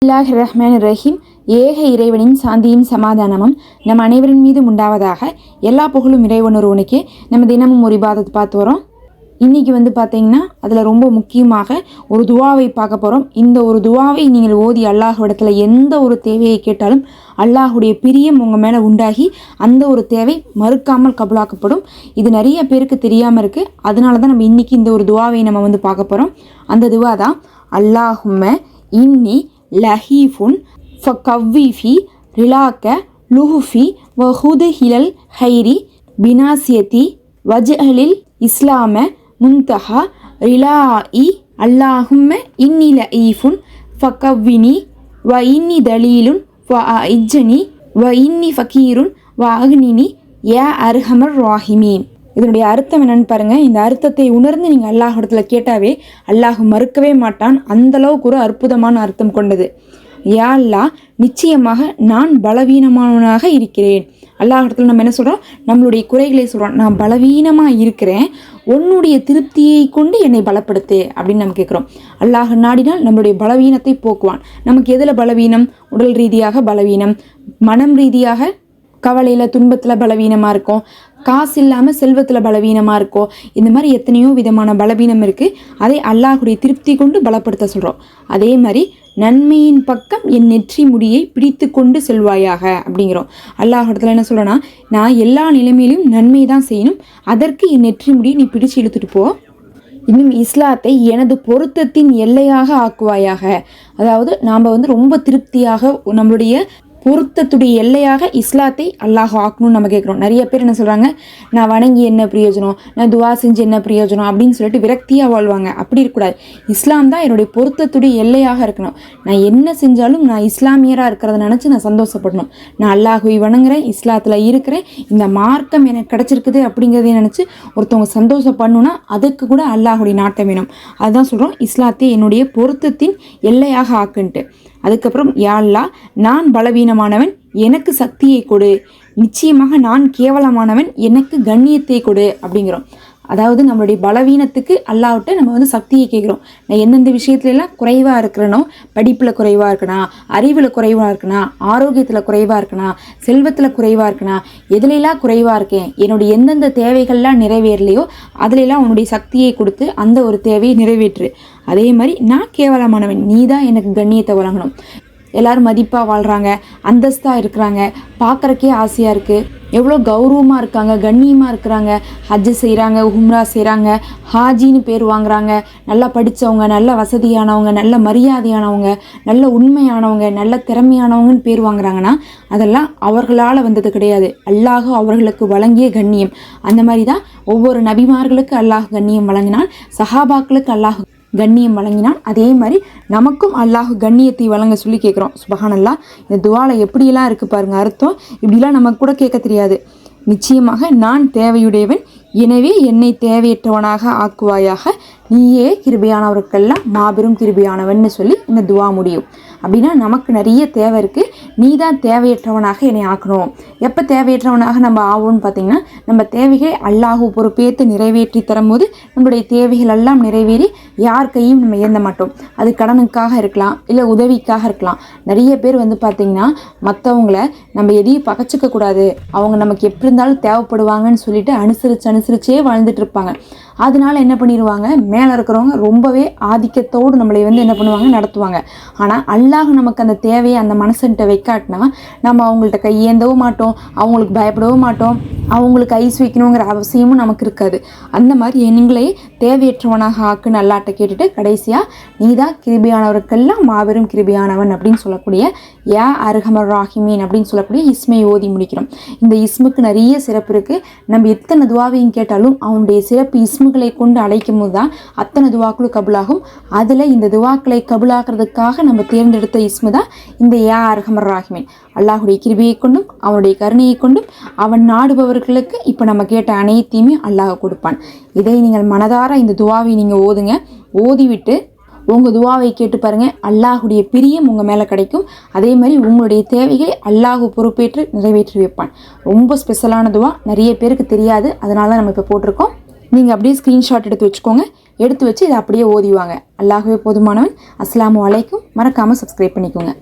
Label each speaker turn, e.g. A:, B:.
A: பிஸ்மில்லாஹிர் ரஹ்மானிர் ரஹீம். ஏக இறைவனின் சாந்தியும் சமாதானமும் நம் அனைவரின் மீது உண்டாவதாக. எல்லா புகழும் இறைவன் ஒருவனுக்கே. நம்ம தினமும் ஒரு இபாதத் பார்த்து வரோம். இன்றைக்கி பார்த்தீங்கன்னா அதில் ரொம்ப முக்கியமாக ஒரு துவாவை பார்க்க போகிறோம். இந்த ஒரு துவாவை நீங்கள் ஓதி அல்லாஹ்விடத்தில் எந்த ஒரு தேவையை கேட்டாலும் அல்லாஹுடைய பிரியம் உங்கள் மேலே உண்டாகி அந்த ஒரு தேவை மறுக்காமல் கபுலாக்கப்படும். இது நிறைய பேருக்கு தெரியாமல் இருக்குது. அதனால தான் நம்ம இன்றைக்கி இந்த ஒரு துவாவை நம்ம பார்க்க போகிறோம். அந்த துவா தான் அல்லாஹும்ம இன்னி லஹீஃபுன் ஃபகவ்விஃபி ரிலாக்க லுஹுஃபி வஹுது ஹிலல் ஹைரி பினாசியத்தி வஜ்அலில் இஸ்லாம முன்தஹா ரிலாஇ அல்லாஹும்ம இன்னி லஈஃபுன் ஃபகவ்வினி வ இன்னி தலீலுன் வ இஜ்ஜனி வ இன்னி ஃபகீருன் வ அக்னினி யா அர்ஹமர் ராஹிமீன். இதனுடைய அர்த்தம் என்னன்னு பாருங்கள். இந்த அர்த்தத்தை உணர்ந்து நீங்கள் அல்லாஹிடத்துல கேட்டாவே அல்லாஹ் மறுக்கவே மாட்டான். அந்தளவுக்கு ஒரு அற்புதமான அர்த்தம் கொண்டது. யா அல்லாஹ், நிச்சயமாக நான் பலவீனமானவனாக இருக்கிறேன். அல்லாஹிடத்துல நம்ம என்ன சொல்கிறோம்? நம்மளுடைய குறைகளை சொல்கிறோம். நான் பலவீனமாக இருக்கிறேன், உன்னுடைய திருப்தியை கொண்டு என்னை பலப்படுத்து அப்படின்னு நம்ம கேட்குறோம். அல்லாஹ் நாடினால் நம்மளுடைய பலவீனத்தை போக்குவான். நமக்கு எதில் பலவீனம்? உடல் ரீதியாக பலவீனம், மனம் ரீதியாக கவலையில் துன்பத்தில் பலவீனமாக இருக்கும், காசு இல்லாமல் செல்வத்தில் பலவீனமாக இருக்கும். இந்த மாதிரி எத்தனையோ விதமான பலவீனம் இருக்குது. அதை அல்லாஹுடைய திருப்தி கொண்டு பலப்படுத்த சொல்கிறோம். அதே மாதிரி நன்மையின் பக்கம் என் நெற்றி முடியை பிடித்து கொண்டு செல்வாயாக அப்படிங்கிறோம். அல்லாஹிடத்துல என்ன சொல்கிறேன்னா, நான் எல்லா நிலைமையிலும் நன்மை தான் செய்யணும், அதற்கு என் நெற்றி முடியை நீ பிடிச்சு இழுத்துட்டு போ. இன்னும் இஸ்லாத்தை எனது பொருத்தத்தின் எல்லையாக ஆக்குவாயாக. அதாவது நாம் ரொம்ப திருப்தியாக நம்மளுடைய பொருத்தத்துடைய எல்லையாக இஸ்லாத்தை அல்லாஹ் ஆக்கணும்னு நம்ம கேட்குறோம். நிறைய பேர் என்ன சொல்கிறாங்க, நான் வணங்கி என்ன பிரயோஜனம், நான் துவா செஞ்சு என்ன பிரயோஜனம் அப்படின்னு சொல்லிட்டு விரக்தியாக வாழ்வாங்க. அப்படி இருக்கக்கூடாது. இஸ்லாம் தான் என்னுடைய பொருத்தத்துடைய எல்லையாக இருக்கணும். நான் என்ன செஞ்சாலும் நான் இஸ்லாமியராக இருக்கிறத நினச்சி நான் சந்தோஷப்படணும். நான் அல்லாஹுவை வணங்குறேன், இஸ்லாத்தில் இருக்கிறேன், இந்த மார்க்கம் எனக்கு கிடச்சிருக்குது அப்படிங்கிறத நினச்சி ஒருத்தவங்க சந்தோஷப்படணுன்னா அதுக்கு கூட அல்லாஹுடைய நாட்டம் வேணும். அதுதான் சொல்கிறோம், இஸ்லாத்தை என்னுடைய பொருத்தத்தின் எல்லையாக ஆக்குன்ட்டு. அதுக்கப்புறம் யா அல்லாஹ், நான் பலவீனமானவன், எனக்கு சக்தியை கொடு. நிச்சயமாக நான் கேவலமானவன், எனக்கு கண்ணியத்தை கொடு அப்படிங்கிறோம். அதாவது நம்மளுடைய பலவீனத்துக்கு அல்லாஹ்விட்ட நம்ம சக்தியை கேட்குறோம். நான் எந்தெந்த விஷயத்துலலாம் குறைவாக இருக்கிறனோ, படிப்பில் குறைவாக இருக்கனா, அறிவில் குறைவாக இருக்கனா, ஆரோக்கியத்தில் குறைவாக இருக்கனா, செல்வத்தில் குறைவாக இருக்கனா, எதுலெல்லாம் குறைவாக இருக்கேன், என்னுடைய எந்தெந்த தேவைகள்லாம் நிறைவேறலையோ அதிலெல்லாம் உன்னுடைய சக்தியை கொடுத்து அந்த ஒரு தேவையை நிறைவேற்று. அதே மாதிரி நான் கேவலமானவன், நீ தான் எனக்கு கண்ணியத்தை வழங்கணும். எல்லோரும் மதிப்பாக வாழ்கிறாங்க, அந்தஸ்தாக இருக்கிறாங்க, பார்க்குறக்கே ஆசையாக இருக்குது, எவ்வளோ கௌரவமாக இருக்காங்க, கண்ணியமாக இருக்கிறாங்க, ஹஜ்ஜு செய்கிறாங்க, உம்ரா செய்கிறாங்க, ஹாஜின்னு பேர் வாங்குறாங்க, நல்லா படித்தவங்க, நல்ல வசதியானவங்க, நல்ல மரியாதையானவங்க, நல்ல உண்மையானவங்க, நல்ல திறமையானவங்கன்னு பேர் வாங்குறாங்கன்னா அதெல்லாம் அவர்களால் வந்தது கிடையாது. அல்லாஹ் அவர்களுக்கு வழங்கிய கண்ணியம். அந்த மாதிரி தான் ஒவ்வொரு நபிமார்களுக்கு அல்லாஹ் கண்ணியம் வழங்கினான், சஹாபாக்களுக்கு அல்லாஹ் கண்ணியம் வழங்கினான். அதே மாதிரி நமக்கும் அல்லாஹ் கண்ணியத்தை வழங்க சொல்லி கேட்குறோம். சுபஹானல்லாஹ். இந்த துவாவில் எப்படியெல்லாம் இருக்குது பாருங்கள் அர்த்தம். இப்படிலாம் நமக்கு கூட கேட்க தெரியாது. நிச்சயமாக நான் தேவையுடையவன், எனவே என்னை தேவையற்றவனாக ஆக்குவாயாக, நீயே கிருபையானவருக்கெல்லாம் மாபெரும் கிருபையானவன்னு சொல்லி இந்த துவா முடியும். அப்படின்னா நமக்கு நிறைய தேவை இருக்குது, நீ தான் தேவையற்றவனாக என்னை ஆக்கணும். எப்போ தேவையற்றவனாக நம்ம ஆவோம்னு பார்த்திங்கன்னா, நம்ம தேவைகளை அல்லாஹ் பொறுப்பேற்று நிறைவேற்றி தரும்போது நம்மளுடைய தேவைகள் எல்லாம் நிறைவேறி யார் கையும் நம்ம ஏந்த மாட்டோம். அது கடனுக்காக இருக்கலாம், இல்லை உதவிக்காக இருக்கலாம். நிறைய பேர் பார்த்திங்கன்னா மற்றவங்கள நம்ம எதையும் பகச்சிக்கக்கூடாது, அவங்க நமக்கு எப்படி இருந்தாலும் தேவைப்படுவாங்கன்னு சொல்லிட்டு அனுசரிச்சே வாழ்ந்துட்டு இருப்பாங்க. அதனால என்ன பண்ணிடுவாங்க, மேலே இருக்கிறவங்க ரொம்பவே ஆதிக்கத்தோடு நம்மளை என்ன பண்ணுவாங்க, நடத்துவாங்க. ஆனால் அல்லாஹ் நமக்கு அந்த தேவையை அந்த மனசன்ட்ட வைக்காட்டினா நம்ம அவங்கள்ட்ட கையேந்தவும் மாட்டோம், அவங்களுக்கு பயப்படவும் மாட்டோம், அவங்களுக்கு ஐஸ் வைக்கணுங்கிற அவசியமும் நமக்கு இருக்காது. அந்த மாதிரி எண்களை தேவையற்றவனாக ஆக்குன்னு அல்லாட்ட கேட்டுட்டு கடைசியாக நீ தான் கிருபியானவருக்கெல்லாம் மாபெரும் கிருபியானவன் அப்படின்னு சொல்லக்கூடிய யா அர்ஹமர் ராஹிமீன் அப்படின்னு சொல்லக்கூடிய இஸ்மை ஓதி முடிக்கிறோம். இந்த இஸ்முக்கு நிறைய சிறப்பு இருக்குது. நம்ம எத்தனை துவாவையும் கேட்டாலும் அவனுடைய சிறப்பு இஸ்முகளை கொண்டு அழைக்கும் போது தான் அத்தனை துவாக்களும் கபுலாகும். அதில் இந்த துவாக்களை கபுலாகிறதுக்காக நம்ம தேர்ந்தெடுத்த இஸ்மு தான் இந்த யா அர்ஹமர் ராஹிமீன். அல்லாஹுடைய கிருபையை கொண்டும் அவனுடைய கருணையை கொண்டும் அவன் நாடுபவர்களுக்கு இப்போ நம்ம கேட்ட அனைத்தையுமே அல்லாஹ் கொடுப்பான். இதை நீங்கள் மனதார இந்த துவாவை நீங்கள் ஓதுங்க. ஓதிவிட்டு உங்கள் துவாவை கேட்டு பாருங்கள், அல்லாஹுடைய பிரியம் உங்கள் மேலே கிடைக்கும். அதே மாதிரி உங்களுடைய தேவைகளை அல்லாஹ் பொறுப்பேற்று நிறைவேற்றி வைப்பான். ரொம்ப ஸ்பெஷலான துவா, நிறைய பேருக்கு தெரியாது, அதனால நம்ம இப்போ போட்டிருக்கோம். நீங்கள் அப்படியே ஸ்க்ரீன்ஷாட் எடுத்து வச்சுக்கோங்க. எடுத்து வச்சு இதை அப்படியே ஓதிவாங்க. அல்லாஹ்வே போதுமானவன். அஸ்ஸலாமு அலைக்கும். மறக்காமல் சப்ஸ்கிரைப் பண்ணிக்கோங்க.